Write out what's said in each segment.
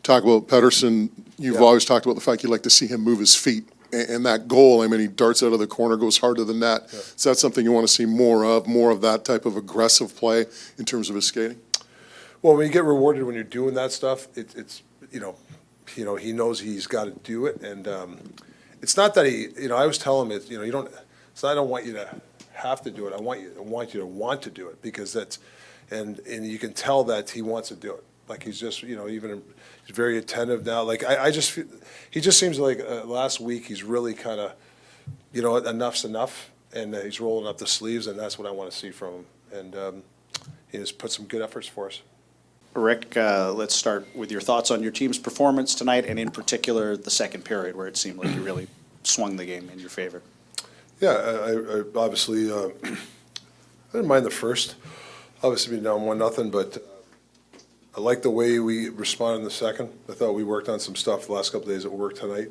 talk about Pedersen, you've always talked about the fact you like to see him move his feet. And that goal, I mean, he darts out of the corner, goes hard to the net. Yeah. Is that something you want to see more of that type of aggressive play in terms of his skating? Well, when you get rewarded when you're doing that stuff, it's he knows he's got to do it, and it's not that I always tell him you don't. So I don't want you to have to do it. I want you to want to do it, because that's, and you can tell that he wants to do it. Like he's just even he's very attentive now. Like I just feel, he just seems like last week he's really kind of enough's enough, and he's rolling up the sleeves, and that's what I want to see from him. And he has put some good efforts for us. Rick, let's start with your thoughts on your team's performance tonight, and in particular the second period, where it seemed like you really swung the game in your favor. Yeah, I obviously I didn't mind the first. Obviously being down 1-0, but I like the way we responded in the second. I thought we worked on some stuff the last couple of days that worked tonight.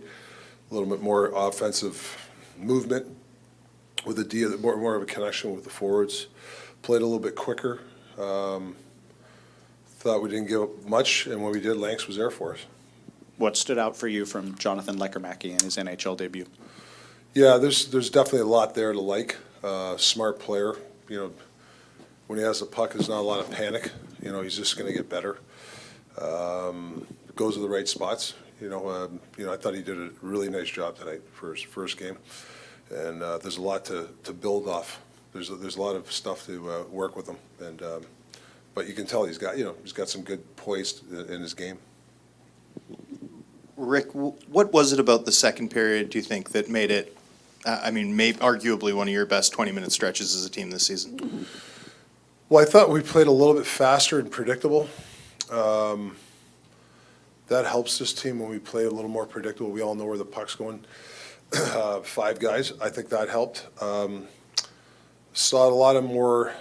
A little bit more offensive movement with more of a connection with the forwards. Played a little bit quicker. Thought we didn't give up much, and when we did, Lanks was there for us. What stood out for you from Jonathan Lekkerimaki in his NHL debut? Yeah, there's definitely a lot there to like. Smart player. When he has the puck, there's not a lot of panic. He's just going to get better. Goes to the right spots. I thought he did a really nice job tonight for his first game, and there's a lot to build off. There's a lot of stuff to work with him, and but you can tell he's got some good poise in his game. Rick, what was it about the second period, do you think, that made it, arguably one of your best 20-minute stretches as a team this season? Well, I thought we played a little bit faster and predictable. That helps this team when we play a little more predictable. We all know where the puck's going. 5 guys, I think that helped. Saw a lot of more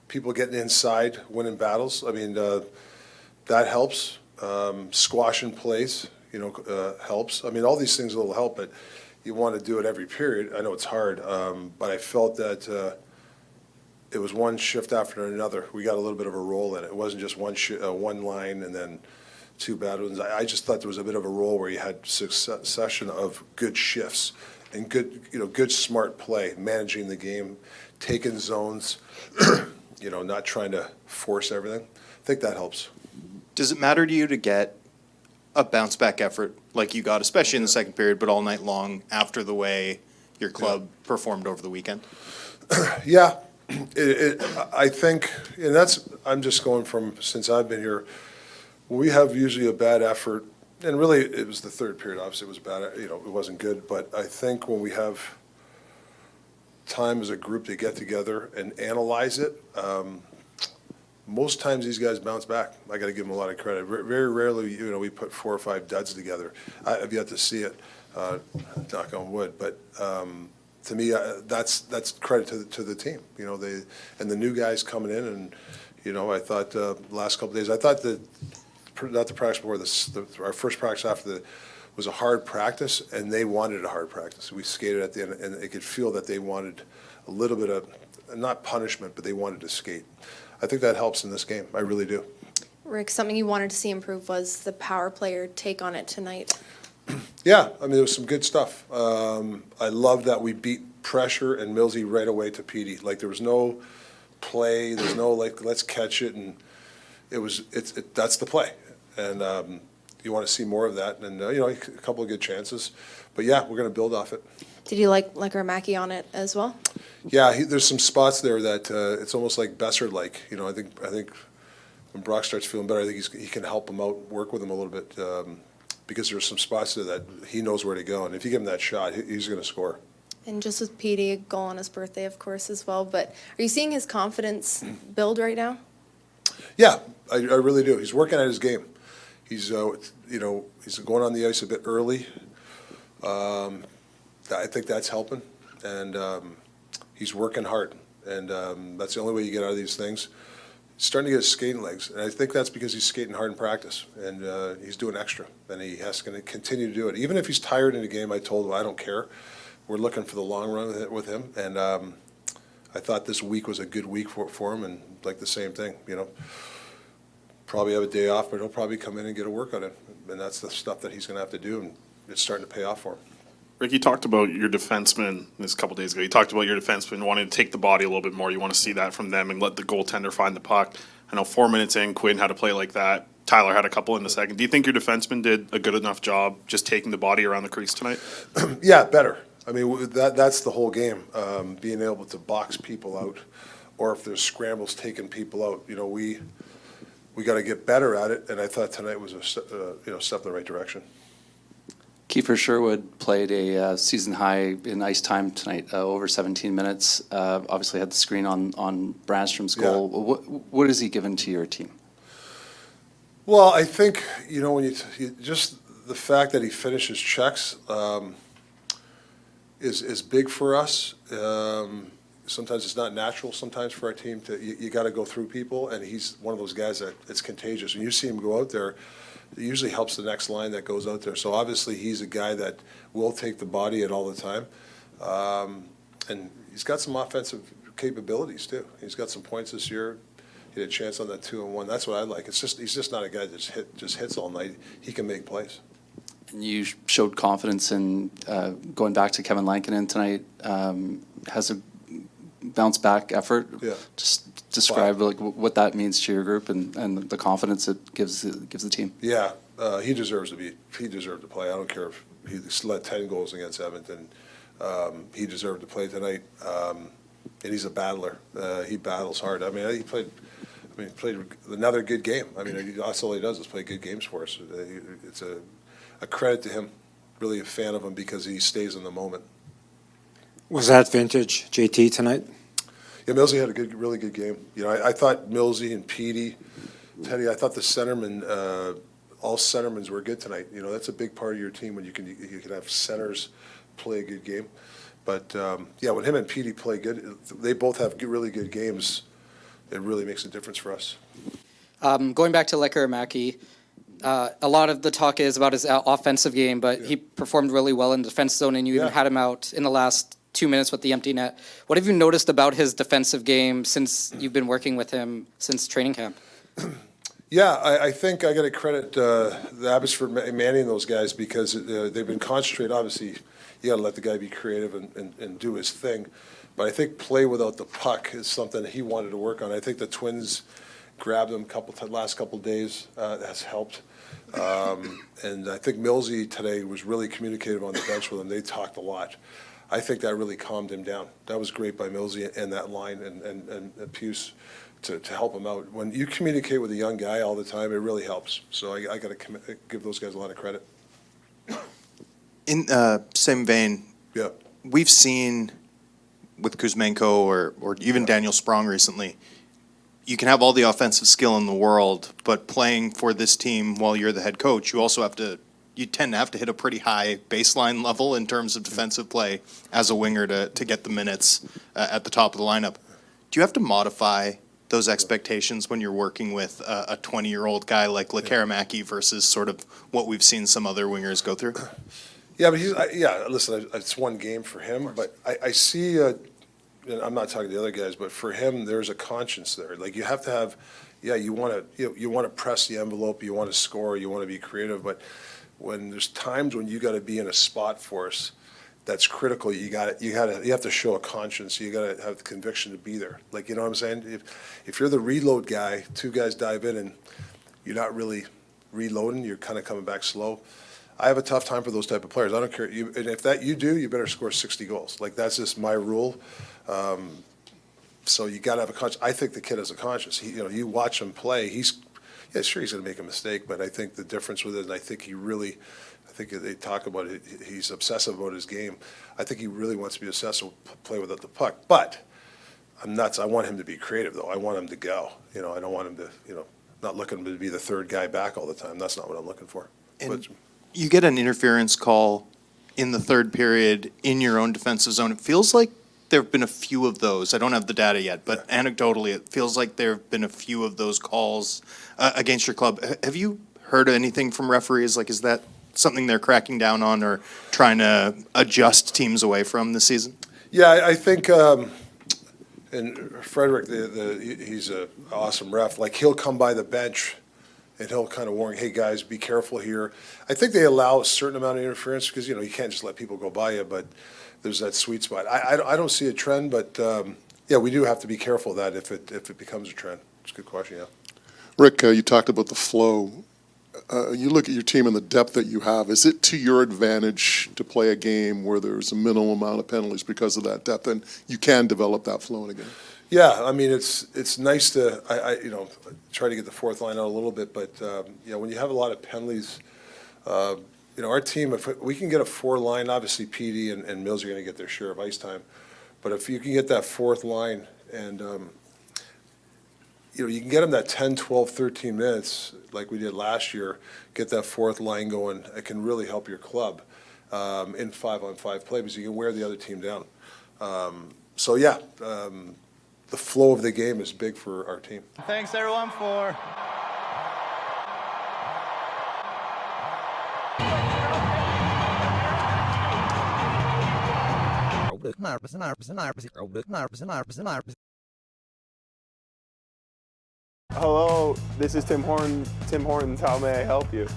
people getting inside, winning battles. That helps. Squashing plays, helps. All these things will help, but you want to do it every period. I know it's hard, but I felt that it was one shift after another. We got a little bit of a roll in it. It wasn't just one line and then 2 bad ones. I just thought there was a bit of a roll where you had succession of good shifts and good smart play, managing the game, taking zones, not trying to force everything. I think that helps. Does it matter to you to get a bounce-back effort like you got, especially in the second period, but all night long after the way your club performed over the weekend? Yeah. I think, and I'm just going from since I've been here, we have usually a bad effort, and really it was the third period. Obviously it was bad, it wasn't good, but I think when we have time as a group to get together and analyze it, most times these guys bounce back. I got to give them a lot of credit. Very rarely, we put 4 or 5 duds together. I've yet to see it, knock on wood, but to me, that's credit to the team. And the new guys coming in, and I thought last couple of days, I thought that not the practice before our first practice after was a hard practice, and they wanted a hard practice. We skated at the end, and they could feel that they wanted a little bit of not punishment, but they wanted to skate. I think that helps in this game. I really do. Rick, something you wanted to see improve was the power player take on it tonight. Yeah, there was some good stuff. I love that we beat pressure and Millsy right away to Petey. Like there was no play, there's no let's catch it, and that's the play, and you want to see more of that, and a couple of good chances, but yeah, we're going to build off it. Did you like Lekkerimaki on it as well? Yeah, there's some spots there that it's almost like Besser-like. I think when Brock starts feeling better, I think he can help him out, work with him a little bit. Because there's some spots there that he knows where to go, and if you give him that shot, he's going to score. And just with Petey, a goal on his birthday, of course, as well. But are you seeing his confidence build right now? Yeah, I really do. He's working at his game. He's he's going on the ice a bit early. I think that's helping, and he's working hard, and that's the only way you get out of these things. He's starting to get his skating legs, and I think that's because he's skating hard in practice, and he's doing extra, and he has to continue to do it. Even if he's tired in a game, I told him I don't care. We're looking for the long run with him, and I thought this week was a good week for him, and like the same thing, probably have a day off, but he'll probably come in and get a work on it. And that's the stuff that he's going to have to do, and it's starting to pay off for him. Rick, you talked about your defensemen this a couple days ago. You talked about your defensemen wanting to take the body a little bit more. You want to see that from them and let the goaltender find the puck. I know 4 minutes in, Quinn had to play like that. Tyler had a couple in the second. Do you think your defensemen did a good enough job just taking the body around the crease tonight? Yeah, better. I mean, that's the whole game, being able to box people out, or if there's scrambles, taking people out. You know, we got to get better at it, and I thought tonight was a step in the right direction. Kiefer Sherwood played a season high in ice time tonight, over 17 minutes. Obviously had the screen on Brandstrom's goal. What has he given to your team? Well, I think, when you just the fact that he finishes checks is big for us. Sometimes it's not natural sometimes for our team you got to go through people, and he's one of those guys that it's contagious. When you see him go out there, it usually helps the next line that goes out there. So obviously he's a guy that will take the body at all the time. And he's got some offensive capabilities too. He's got some points this year. He had a chance on that 2-on-1. That's what I like. He's just not a guy that just hits all night. He can make plays. And you showed confidence in going back to Kevin Lankinen tonight. Has a bounce back effort. Yeah. Just describe what that means to your group and the confidence it gives the team. Yeah, he deserves to play. I don't care if he led 10 goals against Edmonton. He deserved to play tonight. And he's a battler. He battles hard. I mean, he played another good game. I mean, that's all he does is play good games for us. It's a credit to him. Really a fan of him because he stays in the moment. Was that vintage JT tonight? Yeah, Millsy had a really good game. I thought Millsy and Petey, Teddy, I thought the centermen, all centermen were good tonight. That's a big part of your team when you can have centers play a good game. But, when him and Petey play good, they both have really good games. It really makes a difference for us. Going back to Lekkerimaki, a lot of the talk is about his offensive game, but he performed really well in the defense zone, and you even had him out in the last 2 minutes with the empty net. What have you noticed about his defensive game since you've been working with him since training camp? Yeah, I think I got to credit the Abbotsford manning those guys because they've been concentrated. Obviously, you got to let the guy be creative and do his thing. But I think play without the puck is something he wanted to work on. I think the Twins grabbed him last couple days. Has helped. And I think Millsy today was really communicative on the bench with him. They talked a lot. I think that really calmed him down. That was great by Millsy and that line and Puce to help him out. When you communicate with a young guy all the time, it really helps. So I got to give those guys a lot of credit. In same vein, Yeah. we've seen with Kuzmenko or even Daniel Sprong recently, you can have all the offensive skill in the world, but playing for this team while you're the head coach, you tend to have to hit a pretty high baseline level in terms of defensive play as a winger to get the minutes at the top of the lineup. Do you have to modify those expectations when you're working with a 20-year-old guy like Lekkerimaki versus sort of what we've seen some other wingers go through? Yeah, but listen, it's one game for him, but I see, and I'm not talking to the other guys, but for him, there's a conscience there. Like you have to have, you want to press the envelope, you want to score, you want to be creative, but when there's times when you got to be in a spot for us that's critical, you have to show a conscience. You got to have the conviction to be there. Like, you know what I'm saying? If you're the reload guy, two guys dive in and you're not really reloading, you're kind of coming back slow. I have a tough time for those type of players. I don't care. And if that you do, you better score 60 goals. Like, that's just my rule. So you got to have a conscience. I think the kid has a conscience. You watch him play. Sure, he's going to make a mistake, but I think the difference with it, and I think they talk about it, he's obsessive about his game. I think he really wants to be obsessive, play without the puck. But I'm nuts. I want him to be creative, though. I want him to go. I don't want him to, not looking to be the third guy back all the time. That's not what I'm looking for. And you get an interference call in the third period in your own defensive zone. It feels like there have been a few of those. I don't have the data yet, but anecdotally, it feels like there have been a few of those calls against your club. Have you heard anything from referees? Like, is that something they're cracking down on or trying to adjust teams away from this season? Yeah, I think, and Frederick, he's an awesome ref. Like, he'll come by the bench and he'll kind of warn, hey, guys, be careful here. I think they allow a certain amount of interference because, you can't just let people go by you, but there's that sweet spot. I don't see a trend, but, yeah, we do have to be careful of that if it becomes a trend. It's a good question, yeah. Rick, you talked about the flow. You look at your team and the depth that you have. Is it to your advantage to play a game where there's a minimal amount of penalties because of that depth, and you can develop that flow in a game? Yeah, I mean, it's nice to, try to get the fourth line out a little bit, but, when you have a lot of penalties, our team, if we can get a four line, obviously Petey and Mills are going to get their share of ice time, but if you can get that fourth line and, you can get them that 10, 12, 13 minutes like we did last year, get that fourth line going, it can really help your club in 5-on-5 play because you can wear the other team down. So, yeah, the flow of the game is big for our team. Thanks, everyone, for... Hello, this is Tim Horton. Tim Hortons, how may I help you?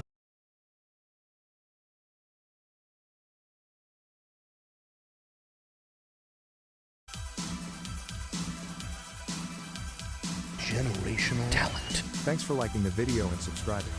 Generational talent. Thanks for liking the video and subscribing.